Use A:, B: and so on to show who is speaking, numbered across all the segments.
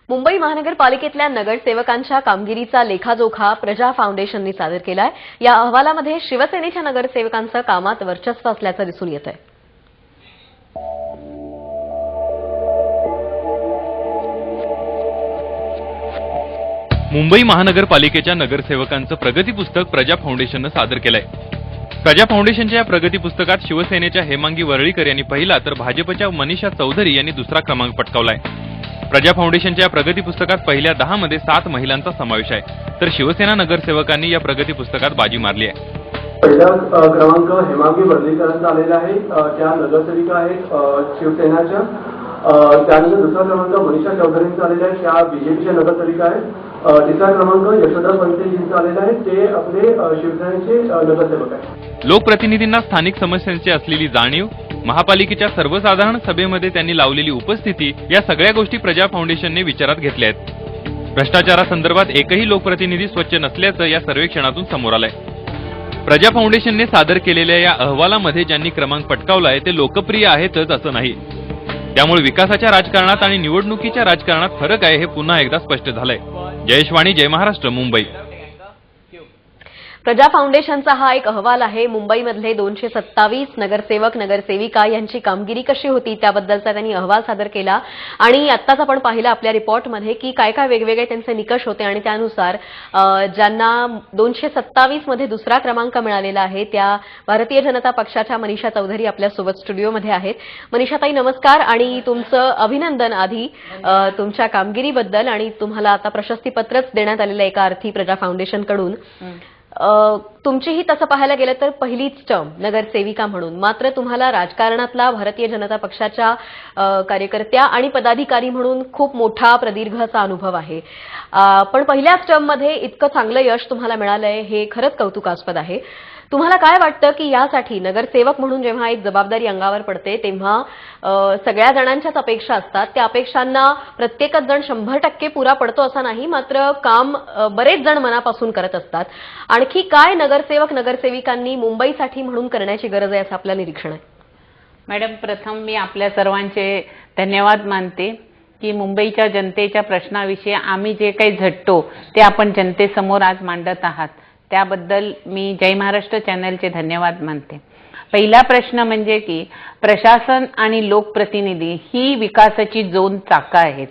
A: मुंबई महानगरपालिकेतल्या नगरसेवकांच्या कामगिरीचा लेखाजोखा प्रजा फाउंडेशनने सादर केलाय। या अहवालामध्ये शिवसेनेच्या नगरसेवकांचं कामात वर्चस्व असल्याचं दिसून येतंय।
B: मुंबई महानगरपालिकेच्या नगरसेवकांचं प्रगती पुस्तक प्रजा फाउंडेशनने सादर केलंय। प्रजा फाउंडेशनच्या या प्रगती पुस्तकात शिवसेनेच्या हेमांगी वरळीकर यांनी पहिला तर भाजपच्या मनीषा चौधरी यांनी दुसरा क्रमांक पटकावलाय। प्रजा फाउंडेशनच्या या प्रगती पुस्तकात पहिल्या 10 मध्ये 7 महिलांचा समावेश आहे, तर शिवसेना नगरसेवकांनी या प्रगती पुस्तकात बाजी मारली आहे।
C: पहिला क्रमांक हेमांगी वरळीकरांचा आलेला आहे, त्या नगरसेविका आहेत शिवसेनाच्या। त्यानंतर दुसरा क्रमांक मनीषा चौधरींचा आलेला आहे, त्या बीजेपीच्या नगरसेविका आहेत। तिसरा क्रमांक यशोदा पंतेजींचा आलेला आहे, ते आपले शिवसेनेचे नगरसेवक आहेत।
B: लोकप्रतिनिधींना स्थानिक समस्यांची असलेली जाणीव, महापालिकेच्या सर्वसाधारण सभेमध्ये त्यांनी लावलेली उपस्थिती या सगळ्या गोष्टी प्रजा फाउंडेशनने विचारात घेतल्या आहेत। भ्रष्टाचारासंदर्भात एकही लोकप्रतिनिधी स्वच्छ नसल्याचं या सर्वेक्षणातून समोर आलंय। प्रजा फाउंडेशनने सादर केलेल्या या अहवालामध्ये ज्यांनी क्रमांक पटकावलाय ते लोकप्रिय आहेतच असं नाही, त्यामुळे विकासाच्या राजकारणात आणि निवडणुकीच्या राजकारणात फरक आहे हे पुन्हा एकदा स्पष्ट झालंय। जयेश वाणी, जय महाराष्ट्र, मुंबई।
A: प्रजा फाउंडेशनचा हा एक अहवाल आहे। मुंबईमधले 227 नगरसेवक नगरसेविका यांची कामगिरी कशी होती त्याबद्दलचा त्यांनी अहवाल सादर केला आणि आत्ताच आपण पाहिलं आपल्या रिपोर्टमध्ये की काय काय वेगवेगळे त्यांचे निकष होते आणि त्यानुसार ज्यांना 227 मध्ये दुसरा क्रमांक मिळालेला आहे त्या भारतीय जनता पक्षाच्या मनीषा चौधरी आपल्यासोबत स्टुडिओमध्ये आहेत। मनीषाताई नमस्कार आणि तुमचं अभिनंदन आधी तुमच्या कामगिरीबद्दल, आणि तुम्हाला आता प्रशस्तीपत्रच देण्यात आलेलं एका अर्थी प्रजा फाउंडेशनकडून। तुमचीही तसं पाहायला गेलं तर पहिलीच टर्म नगरसेविका म्हणून, मात्र तुम्हाला राजकारणातला भारतीय जनता पक्षाच्या कार्यकर्त्या आणि पदाधिकारी म्हणून खूप मोठा प्रदीर्घ असा अनुभव आहे। पण पहिल्याच टर्ममध्ये इतकं चांगलं यश तुम्हाला मिळालंय हे खरंच कौतुकास्पद आहे। तुम्हाला काय वाटतं की यासाठी नगरसेवक म्हणून जेव्हा एक जबाबदारी अंगावर पडते तेव्हा सगळ्या जणांच्याच अपेक्षा असतात, त्या अपेक्षांना प्रत्येकच जण 100% पुरा पडतो असं नाही, मात्र काम बरेच जण मनापासून करत असतात। आणखी काय नगरसेवक नगरसेविकांनी मुंबईसाठी म्हणून करण्याची गरज आहे असं आपलं निरीक्षण आहे?
D: मॅडम, प्रथम मी आपल्या सर्वांचे धन्यवाद मानते की मुंबईच्या जनतेच्या प्रश्नाविषयी आम्ही जे काही झटतो ते आपण जनतेसमोर आज मांडत आहात, त्याबद्दल मी जय महाराष्ट्र चॅनलचे धन्यवाद मानते। पहिला प्रश्न म्हणजे की प्रशासन आणि लोकप्रतिनिधी ही विकासाची दोन चाकं आहेत।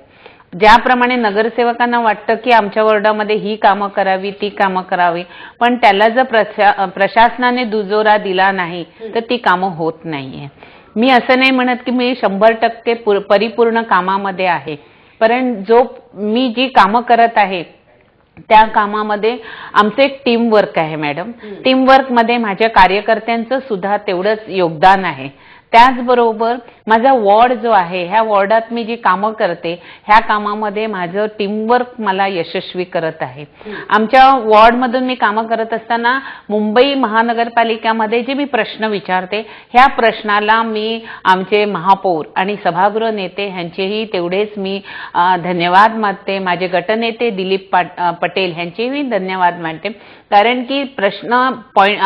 D: ज्याप्रमाणे नगरसेवकांना वाटतं की आमच्या वॉर्डामध्ये ही कामं करावी, ती कामं करावी, पण त्याला जर प्रशासनाने दुजोरा दिला नाही तर ती कामं होत नाहीये। मी असं नाही म्हणत की मी 100% परिपूर्ण कामामध्ये आहे, परंतु मी जी कामं करत आहे त्या कामामध्ये आमचं एक टीम वर्क आहे मॅडम। टीम वर्क मध्ये माझ्या कार्यकर्त्यांचं सुद्धा तेवढंच योगदान आहे। त्याचबरोबर माझा वॉर्ड जो आहे, ह्या वॉर्डात मी जी कामं करते ह्या कामामध्ये माझं टीमवर्क मला यशस्वी करत आहे। आमच्या वॉर्डमधून मी कामं करत असताना मुंबई महानगरपालिकेमध्ये जे मी प्रश्न विचारते ह्या प्रश्नाला मी आमचे महापौर आणि सभागृह नेते ह्यांचेही तेवढेच मी धन्यवाद मानते। माझे गटनेते दिलीप पटेल ह्यांचेही धन्यवाद मानते, कारण की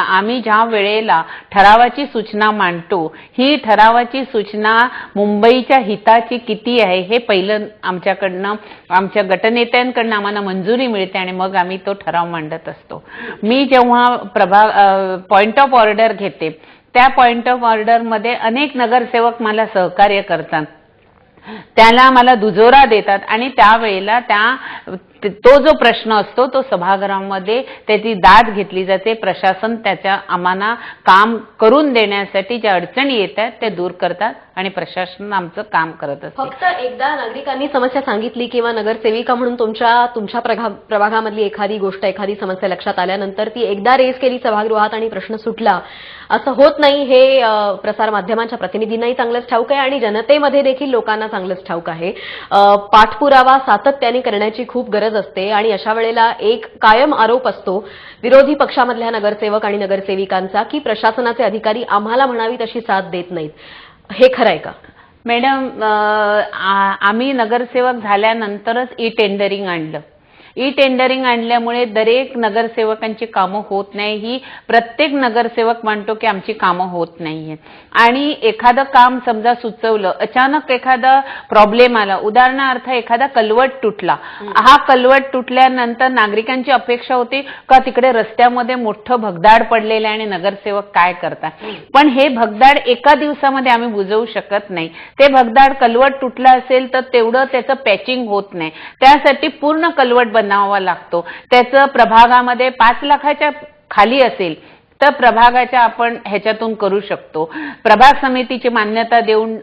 D: आम्ही ज्या वेळेला ठरावाची सूचना मांडतो ही ठरावाची सूचना मुंबईच्या हिताची किती आहे हे पहिलं आमच्याकडनं, आमच्या गटनेत्यांकडनं आम्हाला मंजुरी मिळते आणि मग आम्ही तो ठराव मांडत असतो। मी जेव्हा पॉइंट ऑफ ऑर्डर घेते त्या पॉइंट ऑफ ऑर्डर मध्ये अनेक नगरसेवक मला सहकार्य करतात, त्याला मला दुजोरा देतात आणि त्यावेळेला तो जो प्रश्न असतो तो सभागृहामध्ये त्याची दाद घेतली जाते। प्रशासन त्याच्या आम्हाला काम करून देण्यासाठी ज्या अडचणी येतात त्या दूर करतात आणि प्रशासन आमचं काम करत असते।
A: फक्त एकदा नागरिकांनी समस्या सांगितली किंवा नगरसेविका म्हणून तुमच्या प्रभागामधली एखादी गोष्ट, एखादी समस्या लक्षात आल्यानंतर ती एकदा रेज केली सभागृहात आणि प्रश्न सुटला असं होत नाही, हे प्रसार माध्यमांच्या प्रतिनिधींनाही चांगलंच ठाऊक आहे आणि जनतेमध्ये देखील लोकांना चांगलंच ठाऊक आहे। पाठपुरावा सातत्याने करण्याची खूप गरज असते आणि अशा वेळेला एक कायम आरोप असतो विरोधी पक्षामधल्या नगरसेवक आणि नगरसेविकांचा की प्रशासनाचे अधिकारी आम्हाला म्हणावी तशी साथ देत नाहीत। हे खरं आहे का?
D: मॅडम, आम्ही नगरसेवक झाल्यानंतरच ई टेंडरिंग आणलं। ई टेंडरिंग आणल्यामुळे दरेक नगरसेवकांची कामं होत नाही, ही प्रत्येक नगरसेवक म्हणतो की आमची कामं होत नाहीये. आणि एखादं काम समजा सुचवलं, अचानक एखादा प्रॉब्लेम आला, उदाहरणार्थ एखादा कलवट तुटला, हा कलवट तुटल्यानंतर नागरिकांची अपेक्षा होती का तिकडे रस्त्यामध्ये मोठं भगदाड पडलेलं आहे आणि नगरसेवक काय करतात. पण हे भगदाड एका दिवसामध्ये आम्ही बुजवू शकत नाही. ते भगदाड कलवट तुटला असेल तर तेवढं त्याचं पॅचिंग होत नाही, त्यासाठी पूर्ण कलवट बनवावा लागतो. त्याचं प्रभागामध्ये 5 लाखाच्या खाली असेल तर प्रभागाच्या आपण ह्याच्यातून करू शकतो, प्रभाग समितीची मान्यता देऊन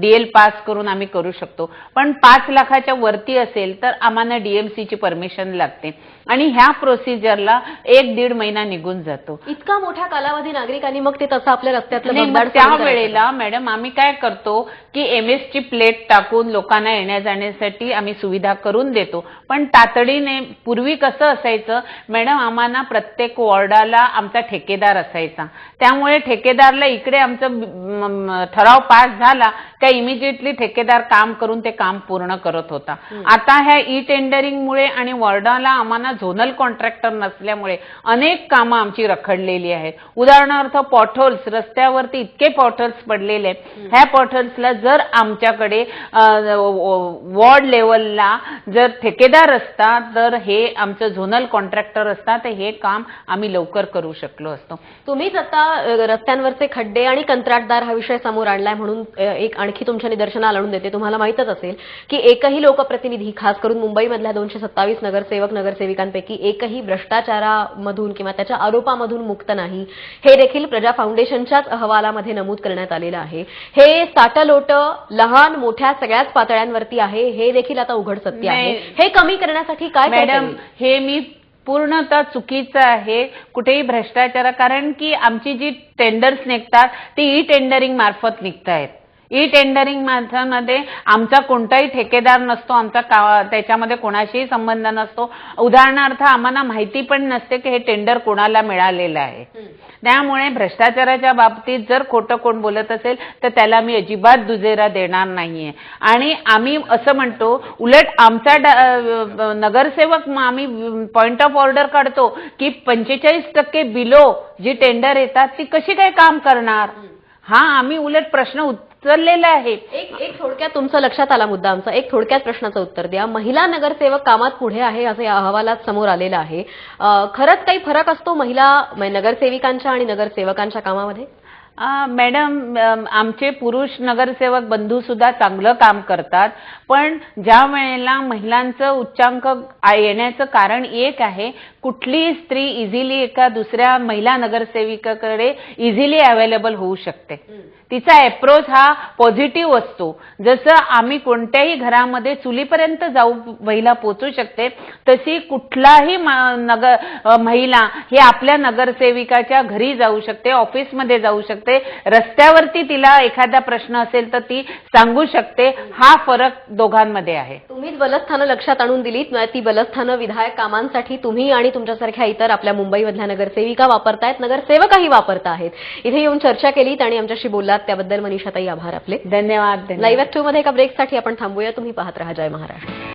D: डीएल पास करून आम्ही करू शकतो. पण 5 लाखाच्या वरती असेल तर आम्हाला डीएमसीची परमिशन लागते आणि ह्या प्रोसिजरला 1-1.5 महिना निघून जातो.
A: इतका मोठा कालावधी नागरिकांनी मग ते तसं आपल्या रस्त्यातलं
D: नाही,
A: भगदाड
D: मग
A: सहन
D: त्या
A: करायचं.
D: वेळेला मॅडम आम्ही काय करतो की एमएसची प्लेट टाकून लोकांना येण्या जाण्यासाठी आम्ही सुविधा करून देतो. पण तातडीने पूर्वी कसं असायचं मॅडम, आम्हाला प्रत्येक वॉर्डाला आमचा ठेकेदार असायचा, त्यामुळे ठेकेदारला इकडे आमचं ठराव पास झाला का इमिजिएटली ठेकेदार काम करून ते काम पूर्ण करत होता. आता ह्या ई टेंडरिंगमुळे आणि वॉर्डाला आम्हाला झोनल कॉन्ट्रॅक्टर नसल्यामुळे अनेक कामं आमची रखडलेली आहेत. उदाहरणार्थ पॉटहोल्स, रस्त्यावरती इतके पॉटहोल्स पडलेले आहेत, ह्या पॉटहोल्सला जर आमच्याकडे वॉर्ड लेवलला जर ठेकेदार असता तर हे आमचं झोनल कॉन्ट्रॅक्टर असता तर हे काम आम्ही लवकर करू शकलो असतो.
A: तुम्हीच आता रस्त्यांवरचे खड्डे आणि कंत्राटदार हा विषय समोर आणलाय म्हणून एक आणखी तुमच्या निदर्शनाला आणून देते. तुम्हाला माहितच असेल की एकही लोकप्रतिनिधी, खास करून मुंबईमधल्या 227 नगरसेवक नगरसेविकांपैकी एकही भ्रष्टाचारामधून किंवा त्याच्या आरोपामधून मुक्त नाही, हे देखील प्रजा फाउंडेशनच्याच अहवालामध्ये नमूद करण्यात आलेलं आहे. हे साटलोटं लहान मोठ्या सगळ्याच पातळ्यांवरती आहे, हे देखील आता उघड सत्य आहे. हे कमी करण्यासाठी काय
D: मॅडम, हे मी पूर्णतः चुकीचं आहे. कुठेही भ्रष्टाचार, कारण की आमची जी टेंडर्स निघतात ती ई टेंडरिंग मार्फत निघतायत. ई टेंडरिंग माध्यमामध्ये आमचा कोणताही ठेकेदार नसतो, आमचा त्याच्यामध्ये कोणाशीही संबंध नसतो. उदाहरणार्थ आम्हाला माहिती पण नसते की हे टेंडर कोणाला मिळालेलं आहे. त्यामुळे भ्रष्टाचाराच्या बाबतीत जर खोटं कोण बोलत असेल तर त्याला मी अजिबात दुजेरा देणार नाहीये. आणि आम्ही असं म्हणतो, उलट आमचा नगरसेवक आम्ही पॉइंट ऑफ ऑर्डर काढतो की 45% बिलो जी टेंडर येतात ती कशी काय काम करणार, हा आम्ही उलट प्रश्न उचललेला आहे.
A: एक थोडक्यात तुमचं लक्षात आला मुद्दा आमचा. एक थोडक्यात प्रश्नाचं उत्तर द्या. महिला नगरसेवक कामात पुढे आहे असं या अहवालात समोर आलेलं आहे. खरंच काही फरक असतो महिला नगरसेविकांच्या आणि नगरसेवकांच्या कामामध्ये?
D: मॅडम, आमचे पुरुष नगरसेवक बंधू सुद्धा चांगलं काम करतात, पण ज्या वेळेला महिलांचं उच्चांक येण्याचं कारण एक आहे, कुठलीही स्त्री इझिली एका दुसऱ्या महिला नगरसेविकाकडे इझिली अवेलेबल होऊ शकते. तिचा अप्रोच हा पॉझिटिव्ह असतो. जसं आम्ही कोणत्याही घरामध्ये चुलीपर्यंत जाऊ महिला पोहोचू शकते, तशी कुठलाही महिला हे आपल्या नगरसेविकाच्या घरी जाऊ शकते, ऑफिसमध्ये जाऊ शकते, रस्त्यावरती तिला एखादा प्रश्न असेल तर ती सांगू शकते. हा फरक दोघांमध्ये आहे.
A: तुम्हीच बलस्थानं लक्षात आणून दिलीत. ती बलस्थानं विधायक कामांसाठी तुम्ही आणि तुमच्यासारख्या इतर आपल्या मुंबईमधल्या नगरसेविका वापरतायत, नगरसेवकही वापरत आहेत. इथे येऊन चर्चा केलीत आणि आमच्याशी बोललात त्याबद्दल मनीषाताई आभार आपले.
D: धन्यवाद.
A: लाईव्ह ॲक्टिव्ह मध्ये एका ब्रेकसाठी आपण थांबूया. तुम्ही पाहत राहा जय महाराष्ट्र.